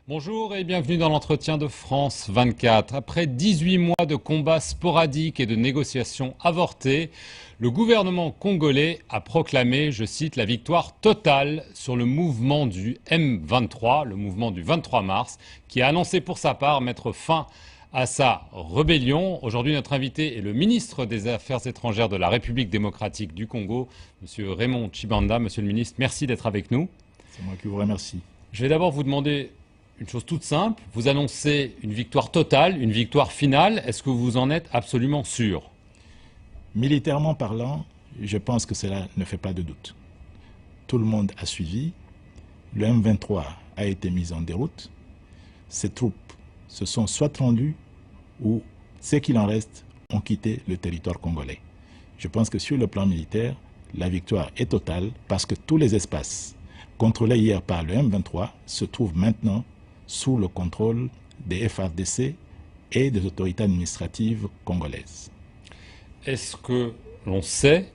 Bonjour et bienvenue dans l'entretien de France 24. Après 18 mois de combats sporadiques et de négociations avortées, le gouvernement congolais a proclamé, je cite, la victoire totale sur le mouvement du M23, le mouvement du 23 mars, qui a annoncé pour sa part mettre fin à sa rébellion. Aujourd'hui, notre invité est le ministre des Affaires étrangères de la République démocratique du Congo, M. Raymond Tshibanda. Monsieur le ministre, merci d'être avec nous. C'est moi qui vous remercie. Je vais d'abord vous demander une chose toute simple. Vous annoncez une victoire totale, une victoire finale. Est-ce que vous en êtes absolument sûr? Militairement parlant, je pense que cela ne fait pas de doute. Tout le monde a suivi. Le M23 a été mis en déroute. Ces troupes se sont soit rendues ou, ce qu'il en reste, ont quitté le territoire congolais. Je pense que sur le plan militaire, la victoire est totale parce que tous les espaces contrôlés hier par le M23 se trouvent maintenant sous le contrôle des FARDC et des autorités administratives congolaises. Est-ce que l'on sait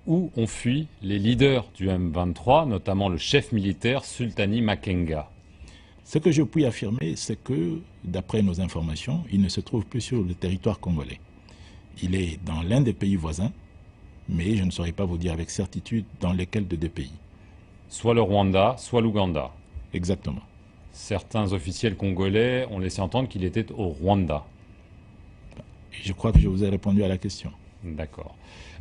où ont fui les leaders du M23, notamment le chef militaire Sultani Makenga? Ce que je puis affirmer, c'est que, d'après nos informations, il ne se trouve plus sur le territoire congolais. Il est dans l'un des pays voisins, mais je ne saurais pas vous dire avec certitude dans lesquels de deux pays. Soit le Rwanda, soit l'Ouganda. Exactement. Certains officiels congolais ont laissé entendre qu'il était au Rwanda. Je crois que je vous ai répondu à la question. D'accord.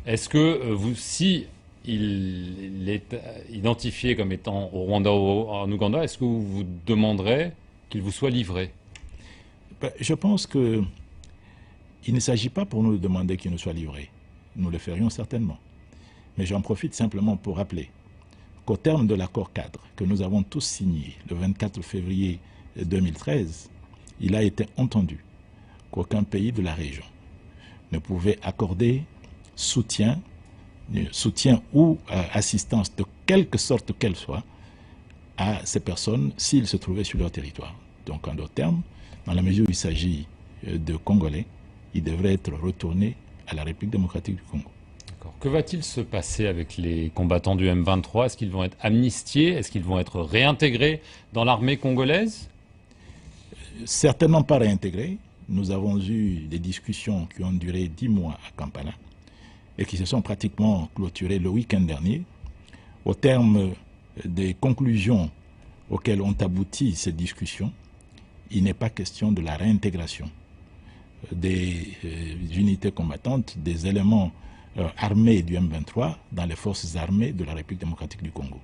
Est-ce que si il est identifié comme étant au Rwanda ou en Ouganda, est-ce que vous vous demanderez qu'il vous soit livré? Je pense qu'il ne s'agit pas pour nous de demander qu'il nous soit livré. Nous le ferions certainement. Mais j'en profite simplement pour rappeler qu'au terme de l'accord cadre que nous avons tous signé le 24 février 2013, il a été entendu qu'aucun pays de la région ne pouvait accorder soutien ou assistance de quelque sorte qu'elle soit à ces personnes s'ils se trouvaient sur leur territoire. Donc en d'autres termes, dans la mesure où il s'agit de Congolais, ils devraient être retournés à la République démocratique du Congo. Que va-t-il se passer avec les combattants du M23? Est-ce qu'ils vont être amnistiés? Est-ce qu'ils vont être réintégrés dans l'armée congolaise? Certainement pas réintégrés. Nous avons eu des discussions qui ont duré 10 mois à Kampala et qui se sont pratiquement clôturées le week-end dernier. Au terme des conclusions auxquelles ont abouti ces discussions, il n'est pas question de la réintégration des unités combattantes, des éléments armés du M23 dans les forces armées de la République démocratique du Congo.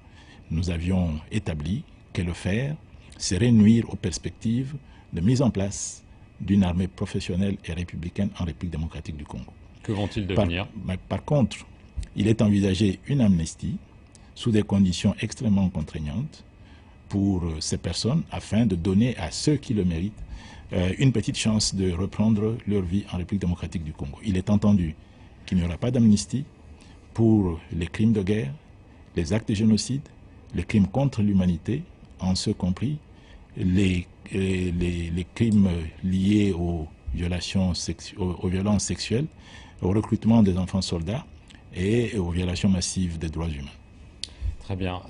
Nous avions établi que le faire serait nuire aux perspectives de mise en place d'une armée professionnelle et républicaine en République démocratique du Congo. Que vont-ils devenir? Par contre, il est envisagé une amnistie sous des conditions extrêmement contraignantes pour ces personnes afin de donner à ceux qui le méritent une petite chance de reprendre leur vie en République démocratique du Congo. Il est entendu qu'il n'y aura pas d'amnistie pour les crimes de guerre, les actes de génocide, les crimes contre l'humanité, en ce compris les crimes liés aux violences sexuelles, au recrutement des enfants soldats et aux violations massives des droits humains. Très bien.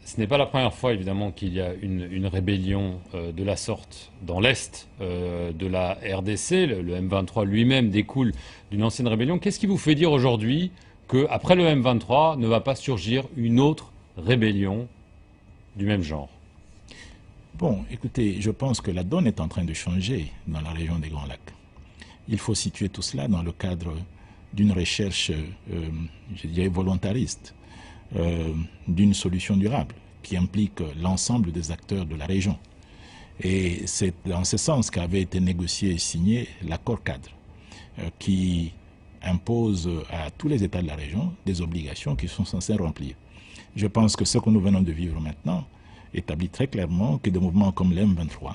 Ce n'est pas la première fois, évidemment, qu'il y a une rébellion de la sorte dans l'Est de la RDC. Le M23 lui-même découle d'une ancienne rébellion. Qu'est-ce qui vous fait dire aujourd'hui qu'après le M23 ne va pas surgir une autre rébellion du même genre? Bon, écoutez, je pense que la donne est en train de changer dans la région des Grands Lacs. Il faut situer tout cela dans le cadre d'une recherche, je dirais, volontariste, d'une solution durable qui implique l'ensemble des acteurs de la région. Et c'est dans ce sens qu'avait été négocié et signé l'accord cadre qui impose à tous les États de la région des obligations qu'ils sont censés remplir. Je pense que ce que nous venons de vivre maintenant établit très clairement que des mouvements comme l'M23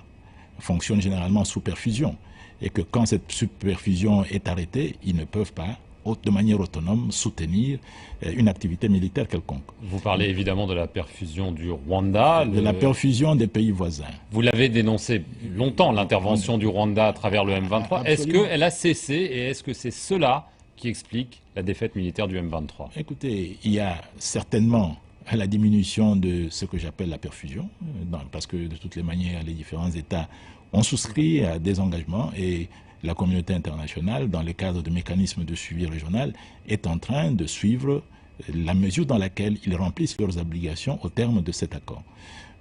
fonctionnent généralement sous perfusion et que quand cette superfusion est arrêtée, ils ne peuvent pas de manière autonome soutenir une activité militaire quelconque. Vous parlez évidemment de la perfusion du Rwanda. De la perfusion des pays voisins. Vous l'avez dénoncé longtemps, l'intervention du Rwanda à travers le M23. Est-ce qu'elle a cessé et est-ce que c'est cela qui explique la défaite militaire du M23? Écoutez, il y a certainement à la diminution de ce que j'appelle la perfusion, parce que de toutes les manières, les différents États ont souscrit à des engagements et la communauté internationale, dans le cadre de mécanismes de suivi régional, est en train de suivre la mesure dans laquelle ils remplissent leurs obligations au terme de cet accord.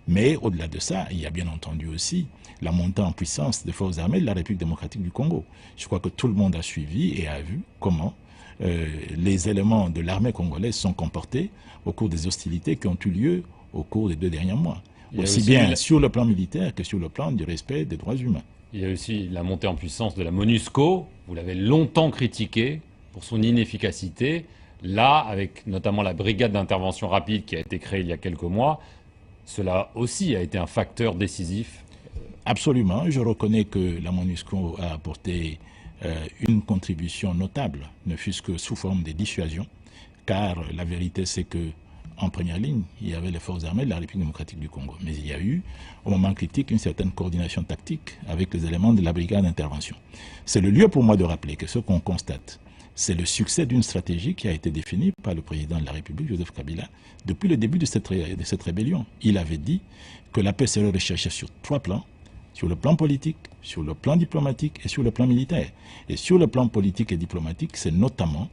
Mais au-delà de ça, il y a bien entendu aussi la montée en puissance des forces armées de la République démocratique du Congo. Je crois que tout le monde a suivi et a vu comment les éléments de l'armée congolaise sont comportés au cours des hostilités qui ont eu lieu au cours des 2 derniers mois. Aussi bien sur le plan militaire que sur le plan du respect des droits humains. Il y a aussi la montée en puissance de la MONUSCO. Vous l'avez longtemps critiquée pour son inefficacité. Là, avec notamment la brigade d'intervention rapide qui a été créée il y a quelques mois, cela aussi a été un facteur décisif. Absolument. Je reconnais que la MONUSCO a apporté une contribution notable, ne fût-ce que sous forme de dissuasion, car la vérité c'est que en première ligne, il y avait les forces armées de la République démocratique du Congo. Mais il y a eu, au moment critique, une certaine coordination tactique avec les éléments de la brigade d'intervention. C'est le lieu pour moi de rappeler que ce qu'on constate, c'est le succès d'une stratégie qui a été définie par le président de la République, Joseph Kabila, depuis le début de cette rébellion. Il avait dit que la paix serait recherchée sur 3 plans, sur le plan politique, sur le plan diplomatique et sur le plan militaire. Et sur le plan politique et diplomatique, c'est notamment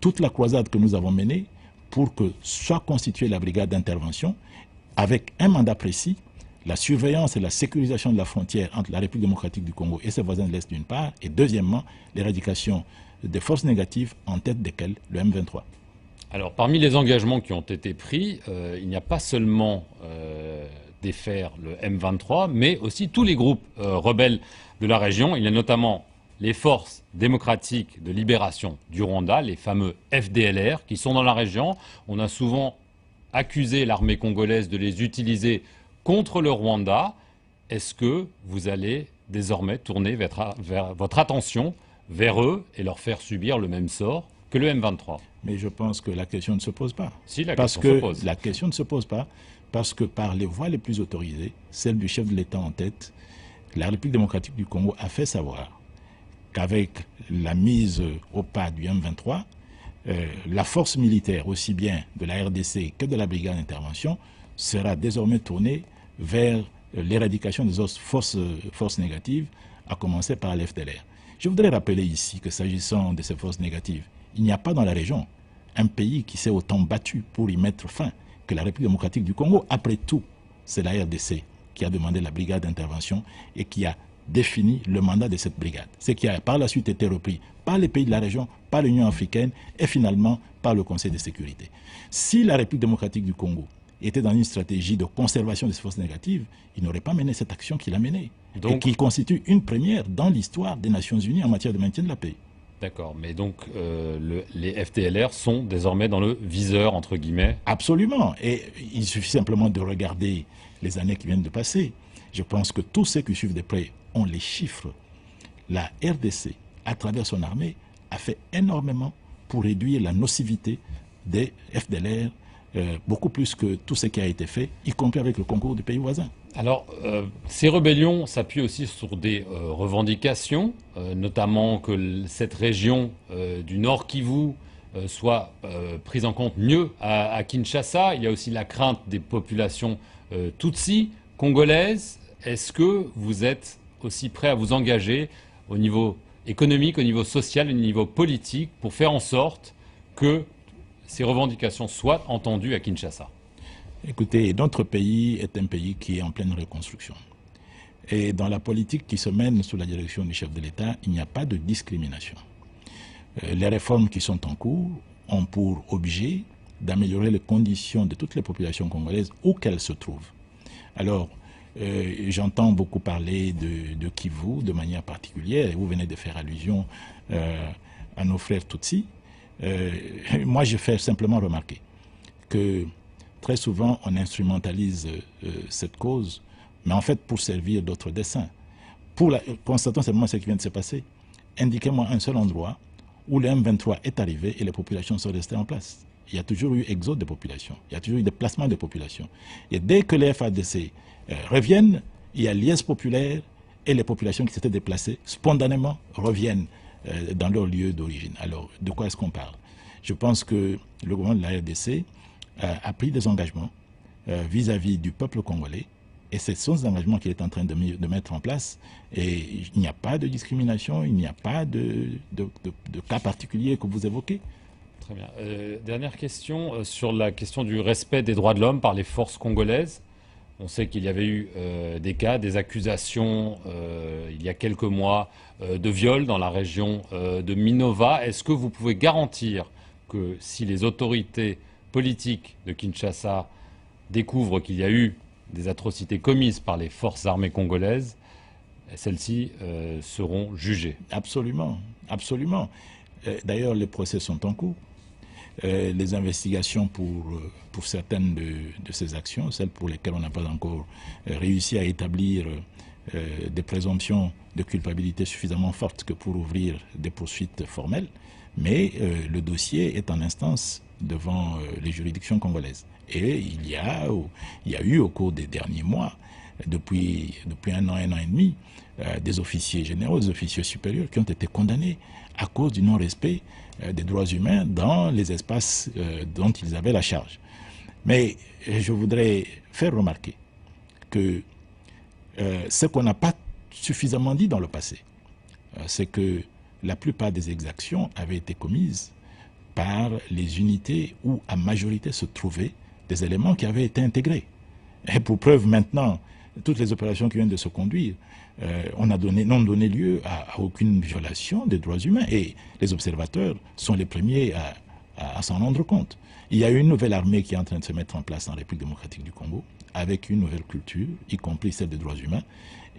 toute la croisade que nous avons menée pour que soit constituée la brigade d'intervention avec un mandat précis, la surveillance et la sécurisation de la frontière entre la République démocratique du Congo et ses voisins de l'Est d'une part, et deuxièmement, l'éradication des forces négatives, en tête desquelles le M23. Alors, parmi les engagements qui ont été pris, il n'y a pas seulement défaire le M23, mais aussi tous les groupes rebelles de la région. Il y a notamment les forces démocratiques de libération du Rwanda, les fameux FDLR, qui sont dans la région. On a souvent accusé l'armée congolaise de les utiliser contre le Rwanda. Est-ce que vous allez désormais tourner votre attention vers eux et leur faire subir le même sort que le M23? Mais je pense que la question ne se pose pas. Si, la question se pose. La question ne se pose pas parce que par les voies les plus autorisées, celle du chef de l'État en tête, la République démocratique du Congo a fait savoir qu'avec la mise au pas du M23, la force militaire, aussi bien de la RDC que de la brigade d'intervention, sera désormais tournée vers l'éradication des autres forces négatives, à commencer par l'FDLR. Je voudrais rappeler ici que s'agissant de ces forces négatives, il n'y a pas dans la région un pays qui s'est autant battu pour y mettre fin que la République démocratique du Congo. Après tout, c'est la RDC qui a demandé la brigade d'intervention et qui a défini le mandat de cette brigade. Ce qui a par la suite été repris par les pays de la région, par l'Union africaine et finalement par le Conseil de sécurité. Si la République démocratique du Congo était dans une stratégie de conservation des forces négatives, il n'aurait pas mené cette action qu'il a menée. Et qui constitue une première dans l'histoire des Nations Unies en matière de maintien de la paix. D'accord, mais donc les FDLR sont désormais dans le viseur, entre guillemets. Absolument, et il suffit simplement de regarder les années qui viennent de passer. Je pense que tous ceux qui suivent de près ont les chiffres. La RDC, à travers son armée, a fait énormément pour réduire la nocivité des FDLR, beaucoup plus que tout ce qui a été fait, y compris avec le concours des pays voisins. Alors, ces rébellions s'appuient aussi sur des revendications, notamment que cette région du Nord Kivu soit prise en compte mieux à Kinshasa. Il y a aussi la crainte des populations Tutsi, congolaises. Est-ce que vous êtes aussi prêt à vous engager au niveau économique, au niveau social, au niveau politique, pour faire en sorte que ces revendications soient entendues à Kinshasa? Écoutez, notre pays est un pays qui est en pleine reconstruction. Et dans la politique qui se mène sous la direction du chef de l'État, il n'y a pas de discrimination. Les réformes qui sont en cours ont pour objet d'améliorer les conditions de toutes les populations congolaises où qu'elles se trouvent. Alors, j'entends beaucoup parler de Kivu de manière particulière, et vous venez de faire allusion à nos frères Tutsi. Moi, je fais simplement remarquer que très souvent, on instrumentalise cette cause, mais en fait pour servir d'autres desseins. Constatons simplement ce qui vient de se passer. Indiquez-moi un seul endroit où le M23 est arrivé et les populations sont restées en place. Il y a toujours eu exode de populations, il y a toujours eu déplacement de populations. Et dès que les FARDC reviennent, il y a liesse populaire et les populations qui s'étaient déplacées spontanément reviennent dans leur lieu d'origine. Alors, de quoi est-ce qu'on parle? Je pense que le gouvernement de la RDC a pris des engagements vis-à-vis du peuple congolais. Et c'est son engagement qu'il est en train de mettre en place. Et il n'y a pas de discrimination, il n'y a pas de cas particulier que vous évoquez. Très bien. Dernière question sur la question du respect des droits de l'homme par les forces congolaises. On sait qu'il y avait eu des cas, des accusations il y a quelques mois de viol dans la région de Minova. Est-ce que vous pouvez garantir que si les autorités politiques de Kinshasa découvrent qu'il y a eu des atrocités commises par les forces armées congolaises, celles-ci seront jugées? Absolument, absolument. D'ailleurs, les procès sont en cours. Les investigations pour certaines de ces actions, celles pour lesquelles on n'a pas encore réussi à établir des présomptions de culpabilité suffisamment fortes que pour ouvrir des poursuites formelles, mais le dossier est en instance devant les juridictions congolaises. Et il y a eu au cours des derniers mois, depuis un an et demi, des officiers généraux, des officiers supérieurs qui ont été condamnés à cause du non-respect des droits humains dans les espaces dont ils avaient la charge. Mais je voudrais faire remarquer que ce qu'on n'a pas suffisamment dit dans le passé, c'est que la plupart des exactions avaient été commises par les unités où à majorité se trouvaient des éléments qui avaient été intégrés. Et pour preuve maintenant, toutes les opérations qui viennent de se conduire n'ont donné lieu à aucune violation des droits humains. Et les observateurs sont les premiers à s'en rendre compte. Il y a une nouvelle armée qui est en train de se mettre en place en République démocratique du Congo, avec une nouvelle culture, y compris celle des droits humains.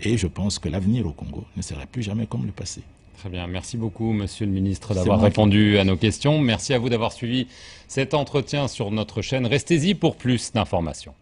Et je pense que l'avenir au Congo ne sera plus jamais comme le passé. Très bien. Merci beaucoup, Monsieur le Ministre, d'avoir répondu à nos questions. Merci à vous d'avoir suivi cet entretien sur notre chaîne. Restez-y pour plus d'informations.